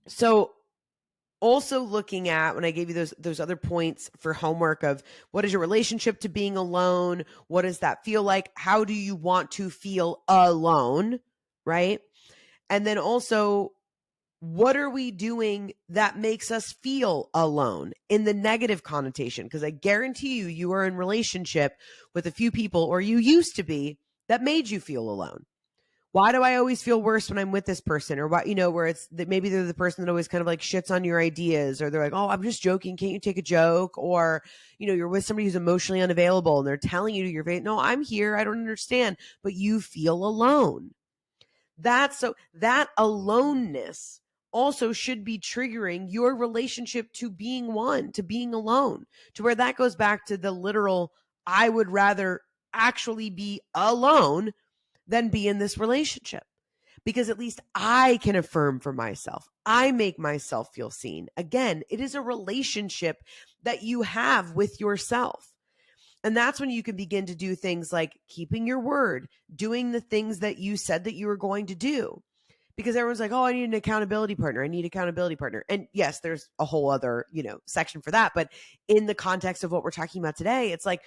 So also looking at, when I gave you those other points for homework of what is your relationship to being alone? What does that feel like? How do you want to feel alone? Right. And then also, what are we doing that makes us feel alone in the negative connotation? Because I guarantee you, you are in relationship with a few people, or you used to be, that made you feel alone. Why do I always feel worse when I'm with this person? Or what, where it's that maybe they're the person that always kind of like shits on your ideas, or they're like, oh, I'm just joking. Can't you take a joke? Or, you're with somebody who's emotionally unavailable and they're telling you to your face, no, I'm here. I don't understand. But you feel alone. That aloneness also should be triggering your relationship to being one, to being alone, to where that goes back to the literal, I would rather actually be alone than be in this relationship, because at least I can affirm for myself. I make myself feel seen. Again, it is a relationship that you have with yourself. And that's when you can begin to do things like keeping your word, doing the things that you said that you were going to do. Because everyone's like, oh, I need an accountability partner. I need an accountability partner. And yes, there's a whole other, section for that. But in the context of what we're talking about today, it's like,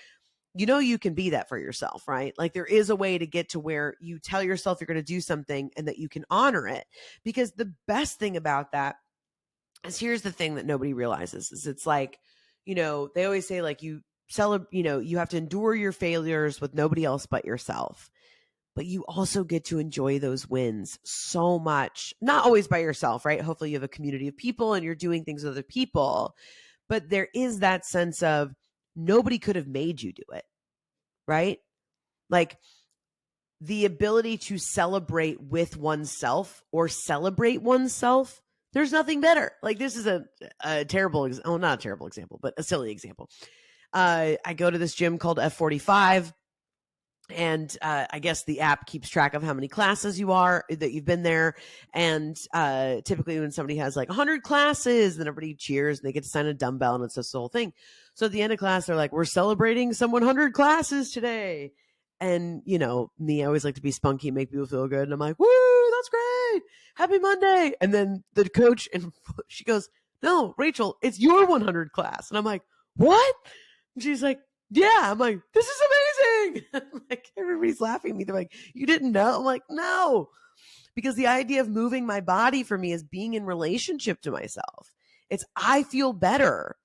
you can be that for yourself, right? Like there is a way to get to where you tell yourself you're going to do something and that you can honor it. Because the best thing about that is, here's the thing that nobody realizes, is it's like, they always say like you have to endure your failures with nobody else but yourself. But you also get to enjoy those wins so much, not always by yourself, right? Hopefully you have a community of people and you're doing things with other people, but there is that sense of nobody could have made you do it, right? Like the ability to celebrate with oneself or celebrate oneself, there's nothing better. Like this is a terrible, not a terrible example, but a silly example. I go to this gym called F45. And I guess the app keeps track of how many classes that you've been there. And typically when somebody has like 100 classes, then everybody cheers and they get to sign a dumbbell and it's this whole thing. So at the end of class, they're like, we're celebrating some 100 classes today. And, me, I always like to be spunky and make people feel good. And I'm like, woo, that's great. Happy Monday. And then the coach, and she goes, no, Rachel, it's your 100 class. And I'm like, what? And she's like, yeah. I'm like, this is amazing. Like everybody's laughing at me. They're like, you didn't know? I'm like, no. Because the idea of moving my body for me is being in relationship to myself. It's, I feel better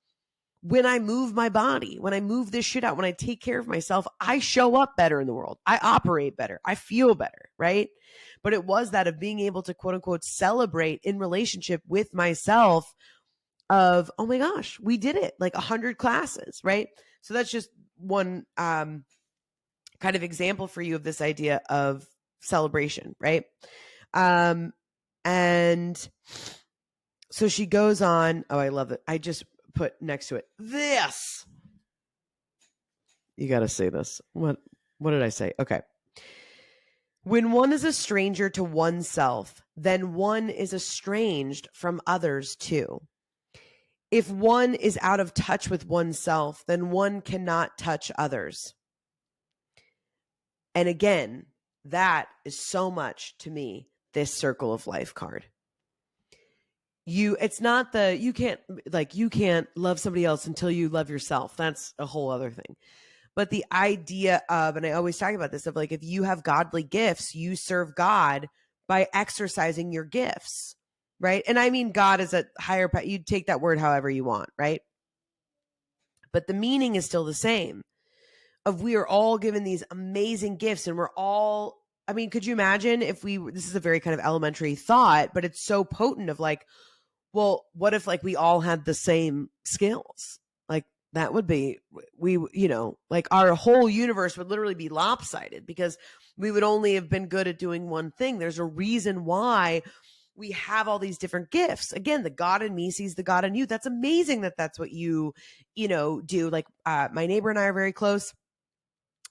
when I move my body, when I move this shit out, when I take care of myself, I show up better in the world. I operate better. I feel better, right? But it was that of being able to quote unquote celebrate in relationship with myself of, oh my gosh, we did it, like 100 classes, right? So that's just one kind of example for you of this idea of celebration, right? And so she goes on. Oh, I love it. I just put next to it this. You got to say this. What did I say? Okay. When one is a stranger to oneself, then one is estranged from others too. If one is out of touch with oneself, then one cannot touch others. And again, that is so much to me, this circle of life card. It's not you can't love somebody else until you love yourself. That's a whole other thing. But the idea of, and I always talk about this, of like, if you have godly gifts, you serve God by exercising your gifts, right? And I mean, God is a higher, you take that word however you want, right? But the meaning is still the same. Of we are all given these amazing gifts, and we're all, I mean, could you imagine if this is a very kind of elementary thought, but it's so potent of like, well, what if like we all had the same skills? Like that would be, like our whole universe would literally be lopsided because we would only have been good at doing one thing. There's a reason why we have all these different gifts. Again, the God in me sees the God in you. That's amazing that that's what you do. Like my neighbor and I are very close.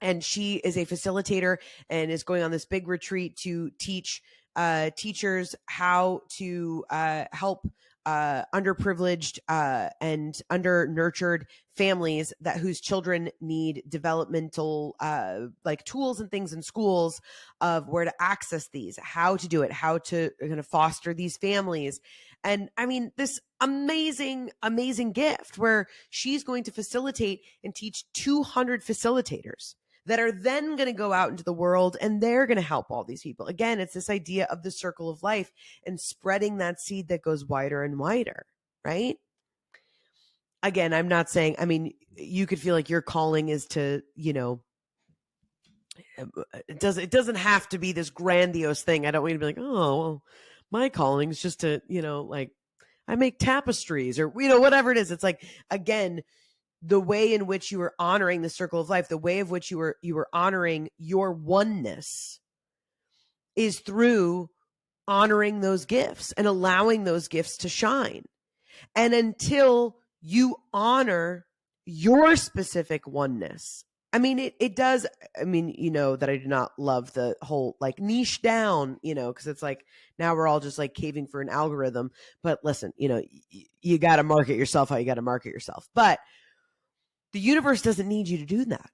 And she is a facilitator and is going on this big retreat to teach teachers how to help underprivileged and under-nurtured families whose children need developmental like tools and things in schools of where to access these, how to do it, how to kind of foster these families. And I mean, this amazing, amazing gift where she's going to facilitate and teach 200 facilitators that are then going to go out into the world and they're going to help all these people. Again, it's this idea of the circle of life and spreading that seed that goes wider and wider, right? Again, I'm not saying, I mean, you could feel like your calling is to, it doesn't have to be this grandiose thing. I don't want to be like, oh, well, my calling is just to, like I make tapestries or, whatever it is. It's like, again, the way in which you are honoring the circle of life, the way of which you were honoring your oneness is through honoring those gifts and allowing those gifts to shine. And until you honor your specific oneness, I mean, it does. I mean, that I do not love the whole like niche down, because it's like now we're all just like caving for an algorithm. But listen, you got to market yourself how you got to market yourself. But the universe doesn't need you to do that.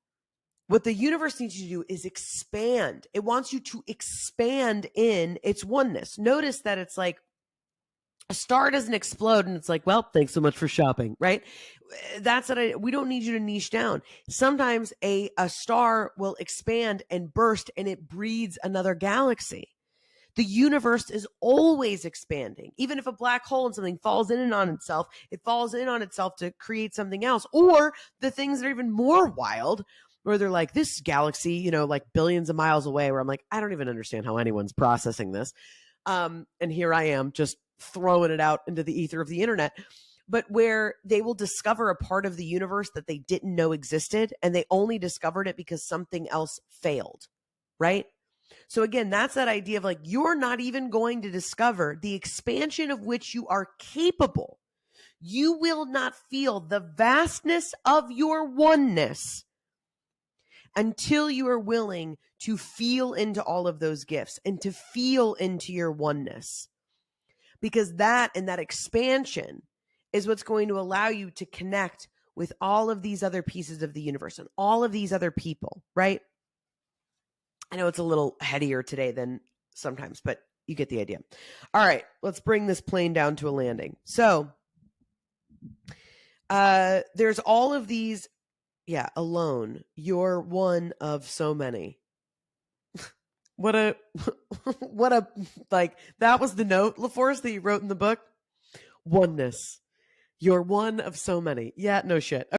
What the universe needs you to do is expand. It wants you to expand in its oneness. Notice that it's like a star doesn't explode and it's like, well, thanks so much for shopping, right? That's what we don't need you to niche down. Sometimes a star will expand and burst and it breeds another galaxy. The universe is always expanding. Even if a black hole and something falls in and on itself, it falls in on itself to create something else. Or the things that are even more wild, where they're like, this galaxy, like billions of miles away, where I'm like, I don't even understand how anyone's processing this. And here I am just throwing it out into the ether of the internet. But where they will discover a part of the universe that they didn't know existed, and they only discovered it because something else failed, right? So again, that's that idea of like, you're not even going to discover the expansion of which you are capable. You will not feel the vastness of your oneness until you are willing to feel into all of those gifts and to feel into your oneness. Because that and that expansion is what's going to allow you to connect with all of these other pieces of the universe and all of these other people, right? I know it's a little headier today than sometimes, but you get the idea. All right, let's bring this plane down to a landing. So there's all of these, alone. You're one of so many. What a, like, that was the note, LaForest, that you wrote in the book. Oneness. You're one of so many. Yeah, no shit.